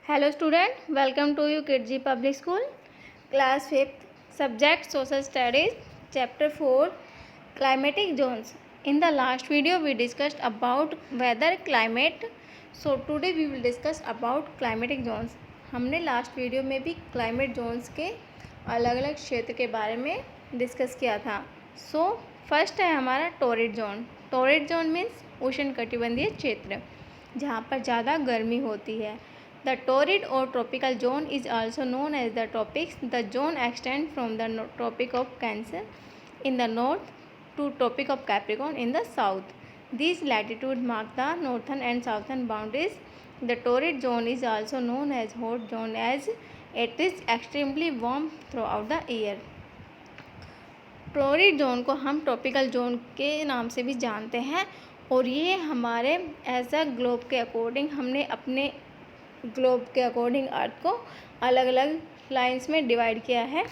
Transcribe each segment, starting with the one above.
Hello student, welcome to you Kidji Public School, class 5th, subject Social Studies, chapter 4, climatic zones. In the last video we discussed about weather climate, so today we will discuss about climatic zones. हमने last video में भी climate Jones के अलग अलग क्षेत्र के बारे में डिस्कस किया था. सो फर्स्ट है हमारा torrid zone. Torrid zone means उष्णकटिबंधीय क्षेत्र जहाँ पर ज़्यादा गर्मी होती है. The torrid or tropical zone is also known as the tropics. The zone extends from the Tropic of Cancer in the north to Tropic of Capricorn in the south. These latitudes mark the northern and southern boundaries. The torrid zone is also known as hot zone as it is extremely warm throughout the year. Torrid zone को हम tropical zone के नाम से भी जानते हैं और ये हमारे एज अ ग्लोब के अकॉर्डिंग हमने अपने ग्लोब के अकॉर्डिंग अर्थ को अलग अलग लाइंस में डिवाइड किया है.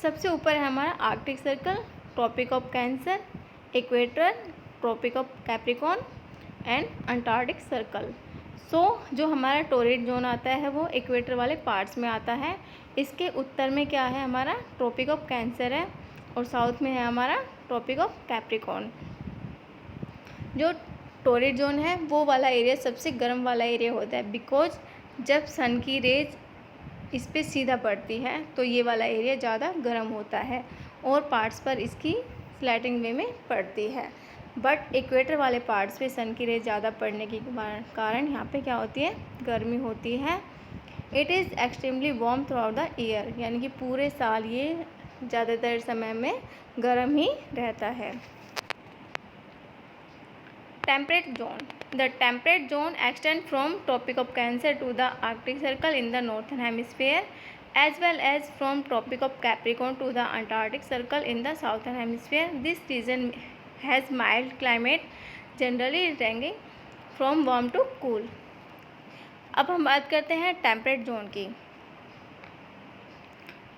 सबसे ऊपर है हमारा Arctic circle, tropic of cancer, equator, tropic of Capricorn and Antarctic circle. So जो हमारा टोरिड जोन आता है वो इक्वेटर वाले पार्ट्स में आता है. इसके उत्तर में क्या है हमारा ट्रॉपिक ऑफ कैंसर है और साउथ में है हमारा ट्रॉपिक ऑफ कैप्रिकॉर्न. जो टोरिड जोन है वो वाला एरिया सबसे गर्म वाला एरिया होता है बिकॉज जब सन की रेज इस पर सीधा पड़ती है तो ये वाला एरिया ज़्यादा गर्म होता है और पार्ट्स पर इसकी स्लैटिंग वे में पड़ती है. बट इक्वेटर वाले पार्ट्स पे सन की रेज ज़्यादा पड़ने के कारण यहाँ पे क्या होती है गर्मी होती है. It is extremely warm through out the year, यानी कि पूरे साल ये ज़्यादातर समय में गर्म ही रहता है. Temperate zone. The temperate zone extends from Tropic of Cancer to the Arctic Circle in the northern hemisphere, as well as from Tropic of Capricorn to the Antarctic Circle in the southern hemisphere. This region has mild climate, generally ranging from warm to cool. अब हम बात करते हैं temperate zone की.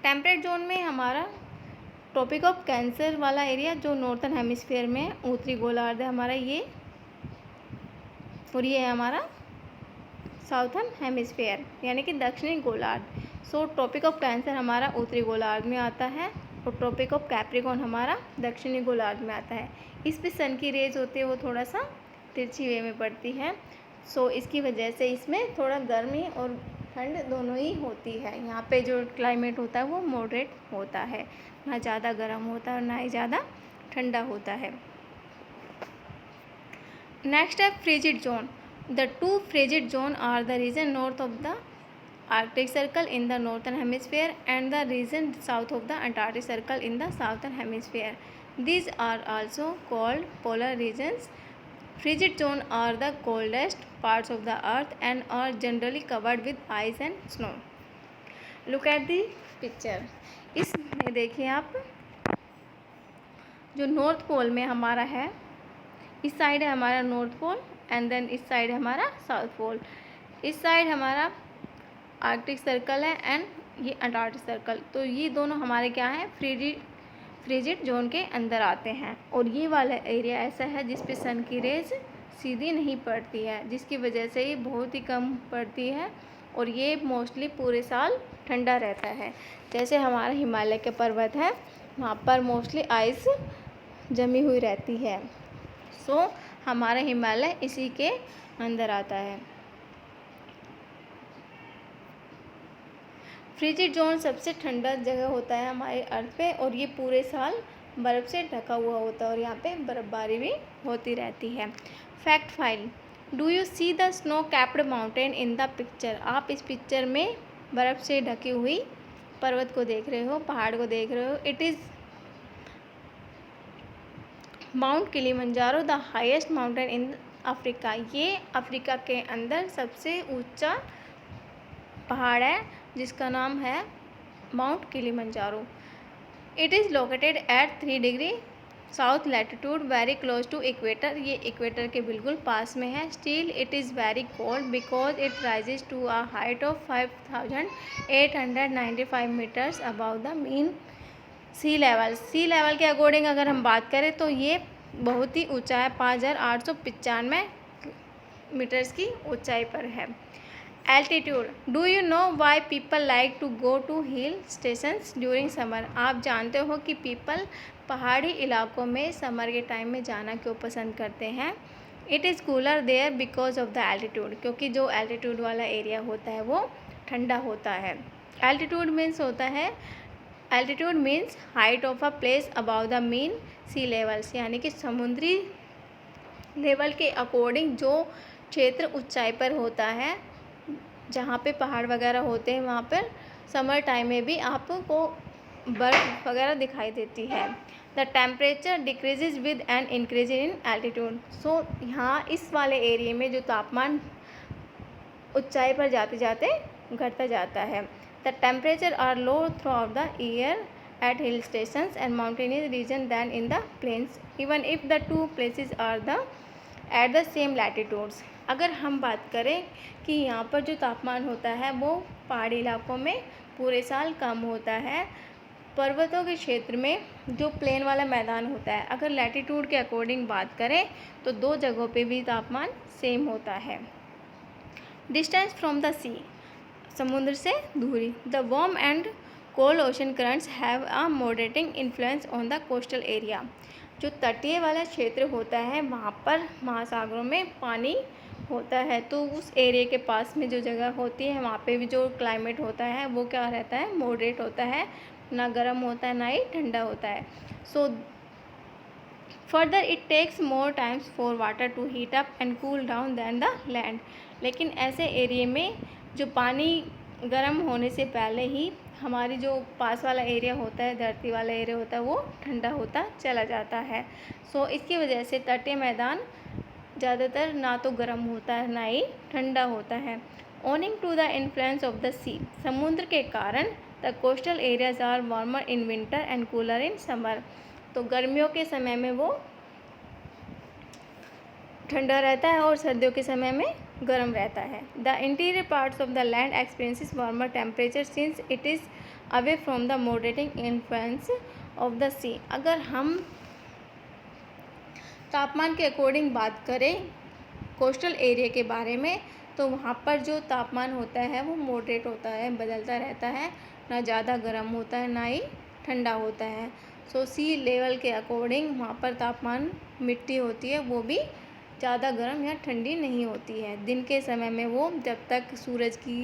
Temperate zone में हमारा tropic of cancer वाला area जो नॉर्थन हेमिस्फीयर में उत्तरी गोलार्ध है हमारा ये, और ये है हमारा साउथर्न हेमिस्फीयर यानी कि दक्षिणी गोलार्ध. सो ट्रॉपिक ऑफ कैंसर हमारा उत्तरी गोलार्ध में आता है और ट्रॉपिक ऑफ कैप्रिकॉर्न हमारा दक्षिणी गोलार्ध में आता है. इस पे सन की रेज होती है वो थोड़ा सा तिरछी वे में पड़ती है. सो इसकी वजह से इसमें थोड़ा गर्मी और ठंड दोनों ही होती है. यहाँ पे जो क्लाइमेट होता है वो मॉडरेट होता है, ना ज़्यादा गर्म होता है और ना ही ज़्यादा ठंडा होता है. Next है frigid zone. The two frigid zone are the region north of the Arctic Circle in the northern hemisphere and the region south of the Antarctic Circle in the southern hemisphere. These are also called polar regions. Frigid zone are the coldest parts of the earth and are generally covered with ice and snow. Look at the picture. इसमें देखिए आप जो north pole में हमारा है, इस side है हमारा नॉर्थ पोल एंड देन इस साइड है हमारा साउथ पोल. इस साइड हमारा आर्कटिक सर्कल है एंड ये अंटार्कटिक सर्कल. तो ये दोनों हमारे क्या हैं फ्रिजिड जोन के अंदर आते हैं. और ये वाला एरिया ऐसा है जिस पे सन की रेज सीधी नहीं पड़ती है, जिसकी वजह से ये बहुत ही कम पड़ती है और ये मोस्टली पूरे साल ठंडा रहता है. जैसे हमारा हिमालय के पर्वत है वहाँ पर मोस्टली आइस जमी हुई रहती है. सो हमारा हिमालय इसी के अंदर आता है. फ्रिजिड जोन सबसे ठंडा जगह होता है हमारे अर्थ पे और ये पूरे साल बर्फ़ से ढका हुआ होता है और यहाँ पे बर्फ़बारी भी होती रहती है. Fact file. Do you see the snow capped mountain in the picture. आप इस पिक्चर में बर्फ़ से ढकी हुई पर्वत को देख रहे हो, पहाड़ को देख रहे हो. It is mount Kilimanjaro the highest mountain in Africa. ये अफ्रीका के अंदर सबसे ऊंचा पहाड़ है जिसका नाम है mount Kilimanjaro. It is located at 3 degree south latitude very close to equator. ये इक्वेटर के बिल्कुल पास में है. Still it is very cold because it rises to a height of 5895 metres above the mean sea level. Sea level के according अगर हम बात करें तो ये बहुत ही ऊंचा है, 5895 मीटर्स की ऊंचाई पर है। Altitude, do you know why people like to go to hill stations during summer? आप जानते हो कि पीपल पहाड़ी इलाकों में समर के टाइम में जाना क्यों पसंद करते हैं? It is cooler there because of the altitude, क्योंकि जो एल्टीट्यूड वाला एरिया होता है वो ठंडा होता है। एल्टीट्यूड मीन्स होता है, altitude means height of a place above the mean sea levels, यानी कि समुद्री लेवल के अकॉर्डिंग जो क्षेत्र ऊंचाई पर होता है, जहाँ पे पहाड़ वगैरह होते हैं वहाँ पर समर टाइम में भी आपको बर्फ़ वगैरह दिखाई देती है। The temperature decreases with an increase in altitude. So यहाँ इस वाले एरिया में जो तापमान ऊंचाई पर जाते जाते घटता जाता है। The temperature are low throughout the year at hill stations and mountainous region than in the plains even if the two places are the at the same latitudes. अगर हम बात करें कि यहाँ पर जो तापमान होता है वो पहाड़ी इलाकों में पूरे साल कम होता है, पर्वतों के क्षेत्र में जो प्लेन वाला मैदान होता है, अगर लैटिट्यूड के अकॉर्डिंग बात करें तो दो जगहों पे भी तापमान सेम होता है। डिस्टेंस फ्रॉम द सी, समुद्र से दूरी। The warm and cold ocean currents have a moderating influence on the coastal area. जो तटीय वाला क्षेत्र होता है वहाँ पर महासागरों में पानी होता है, तो उस एरिया के पास में जो जगह होती है वहाँ पे भी जो क्लाइमेट होता है वो क्या रहता है, मॉडरेट होता है, ना गर्म होता है ना ही ठंडा होता है। So further it takes more times for water to heat up and cool down than the land. लेकिन ऐसे एरिया में जो पानी गर्म होने से पहले ही हमारी जो पास वाला एरिया होता है, धरती वाला एरिया होता है, वो ठंडा होता चला जाता है। सो इसकी वजह से तटीय मैदान ज़्यादातर ना तो गर्म होता है ना ही ठंडा होता है। Owing to the influence of the sea, समुद्र के कारण the coastal areas are warmer in winter and cooler in summer. तो गर्मियों के समय में वो ठंडा रहता है और सर्दियों के समय में गर्म रहता है। The interior parts of the land experiences warmer temperature since it is away from the moderating influence of the sea. अगर हम तापमान के अकॉर्डिंग बात करें कोस्टल एरिया के बारे में, तो वहाँ पर जो तापमान होता है वो मॉडरेट होता है, बदलता रहता है, ना ज़्यादा गर्म होता है ना ही ठंडा होता है। सो सी लेवल के अकॉर्डिंग वहाँ पर तापमान, मिट्टी होती है वो भी ज़्यादा गर्म या ठंडी नहीं होती है। दिन के समय में वो जब तक सूरज की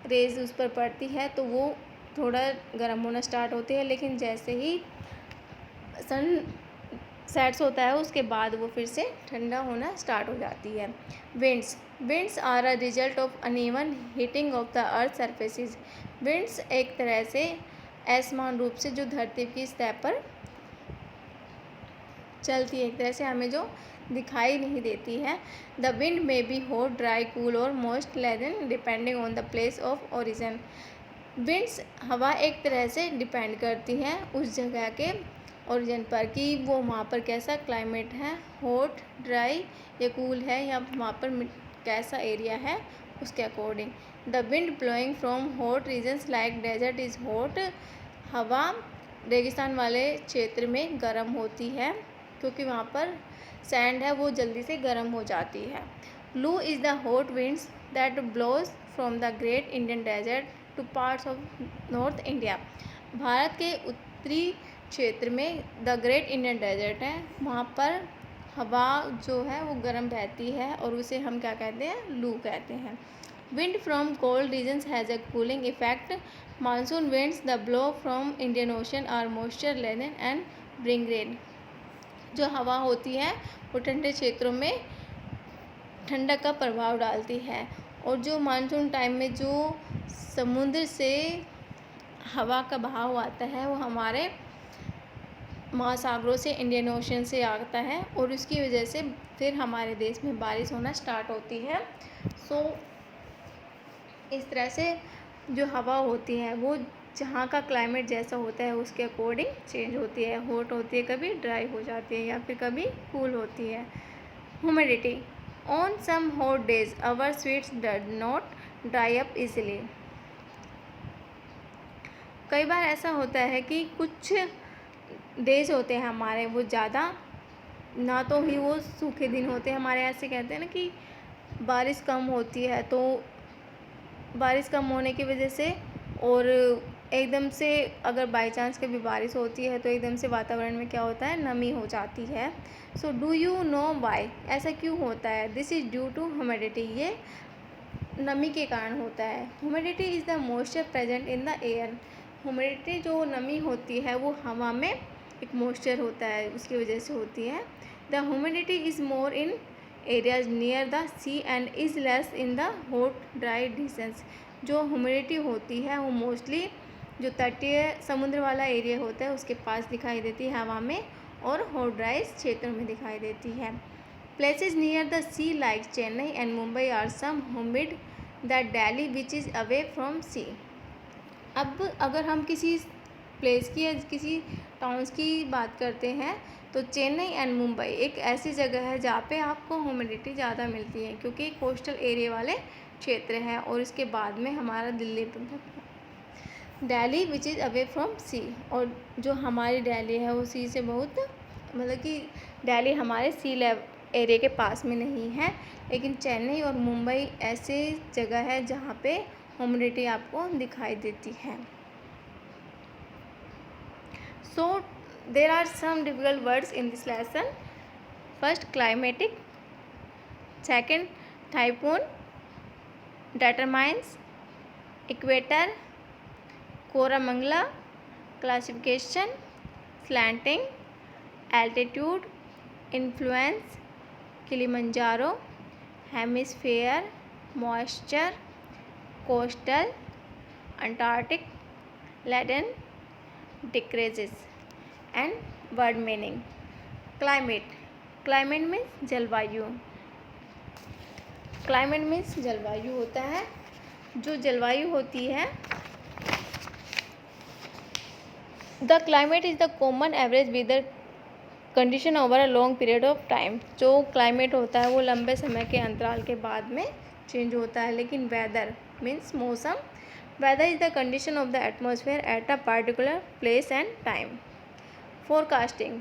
रेज़ उस पर पड़ती है तो वो थोड़ा गर्म होना स्टार्ट होती है, लेकिन जैसे ही सन सेट्स होता है उसके बाद वो फिर से ठंडा होना स्टार्ट हो जाती है। Winds are a result of uneven heating of the earth surfaces. Winds एक तरह से असमान रूप से जो धरती की सतह पर चलती है, एक तरह से हमें जो दिखाई नहीं देती है। The wind may be hot, dry, cool और moist laden depending on the place of origin. Winds हवा एक तरह से डिपेंड करती है उस जगह के ओरिजिन पर कि वो वहाँ पर कैसा क्लाइमेट है, हॉट, ड्राई या कूल है, या वहाँ पर कैसा एरिया है उसके according. The wind blowing from hot regions like desert is hot. हवा रेगिस्तान वाले क्षेत्र में गर्म होती है क्योंकि वहाँ पर सैंड है वो जल्दी से गर्म हो जाती है। Loo is the hot winds that blows from the Great Indian Desert to parts of north India. भारत के उत्तरी क्षेत्र में द ग्रेट इंडियन डेजर्ट है, वहाँ पर हवा जो है वो गर्म रहती है और उसे हम क्या कहते हैं, लू कहते हैं। Wind from cold regions has a cooling effect. Monsoon winds the blow from Indian ocean are moisture laden and bring rain. जो हवा होती है वो ठंडे क्षेत्रों में ठंडक का प्रभाव डालती है, और जो मानसून टाइम में जो समुद्र से हवा का बहाव आता है वो हमारे महासागरों से, इंडियन ओशन से आता है और उसकी वजह से फिर हमारे देश में बारिश होना स्टार्ट होती है। सो इस तरह से जो हवा होती है वो जहाँ का क्लाइमेट जैसा होता है उसके अकॉर्डिंग चेंज होती है, हॉट होती है, कभी ड्राई हो जाती है या फिर कभी कूल होती है। Humidity, on some hot days our sweats does not dry up easily. कई बार ऐसा होता है कि कुछ डेज होते हैं हमारे वो ज़्यादा, ना तो ही वो सूखे दिन होते हैं, हमारे यहाँ से कहते हैं ना कि बारिश कम होती है तो बारिश कम होने की वजह से और एकदम से अगर बाई चांस कभी बारिश होती है तो एकदम से वातावरण में क्या होता है, नमी हो जाती है। So do you know why, ऐसा क्यों होता है? This is due to humidity, ये नमी के कारण होता है। Humidity is the moisture present in the air, humidity जो नमी होती है वो हवा में एक मॉइस्चर होता है, उसकी वजह से होती है। The humidity is more in areas near the sea and is less in the hot dry regions. जो ह्यूमिडिटी होती है वो मोस्टली जो तटीय समुद्र वाला एरिया होता है उसके पास दिखाई देती है हवा में, और हॉट ड्राई क्षेत्रों में दिखाई देती है। Places near the sea like Chennai and Mumbai are some humid the Delhi which is away from sea. अब अगर हम किसी प्लेस की या किसी टाउन्स की बात करते हैं तो चेन्नई एंड मुंबई एक ऐसी जगह है जहाँ पे आपको ह्यूमिडिटी ज़्यादा मिलती है, क्योंकि कोस्टल एरिया वाले क्षेत्र हैं। और इसके बाद में हमारा Delhi which is away from sea, और जो हमारी दिल्ली है वो सी से बहुत, मतलब कि दिल्ली हमारे सी लेवल एरिया के पास में नहीं है, लेकिन चेन्नई और मुंबई ऐसे जगह है जहाँ पे ह्यूमिडिटी आपको दिखाई देती है। So there are some difficult words in this lesson. First, climatic. Second, typhoon. Determines. Equator. Koramangala. Classification. Slanting. Altitude. Influence. Kilimanjaro. Hemisphere. Moisture. Coastal. Antarctic. Laden. Decreases. And word meaning. Climate. Climate means जलवायु। Climate means जलवायु होता है। जो जलवायु होती है, The climate is the common average weather condition over a long period of time. जो climate होता है वो लंबे समय के अंतराल के बाद में चेंज होता है, लेकिन weather means मौसम। Weather is the condition of the atmosphere at a particular place and time. Forecasting,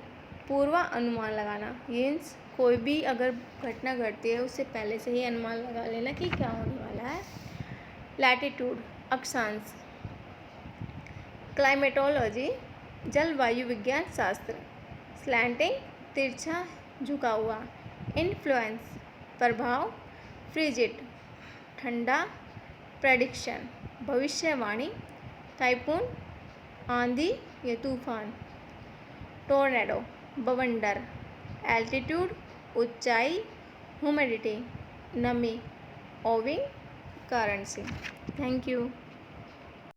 पूर्वा अनुमान लगाना, मीन्स कोई भी अगर घटना घटती है उससे पहले से ही अनुमान लगा लेना कि क्या होने वाला है। लैटिट्यूड, अक्षांश। क्लाइमेटोलॉजी, जलवायु विज्ञान शास्त्र। स्लैंटिंग, तिरछा झुका हुआ। इन्फ्लुएंस, प्रभाव। फ्रिजिड, ठंडा। प्रेडिक्शन, भविष्यवाणी। टाइफून, आंधी या तूफान। टोर्नेडो, बवंडर। एल्टीट्यूड, ऊंचाई। ह्यूमिडिटी, नमी। ओविंग, कारण से। Thank you.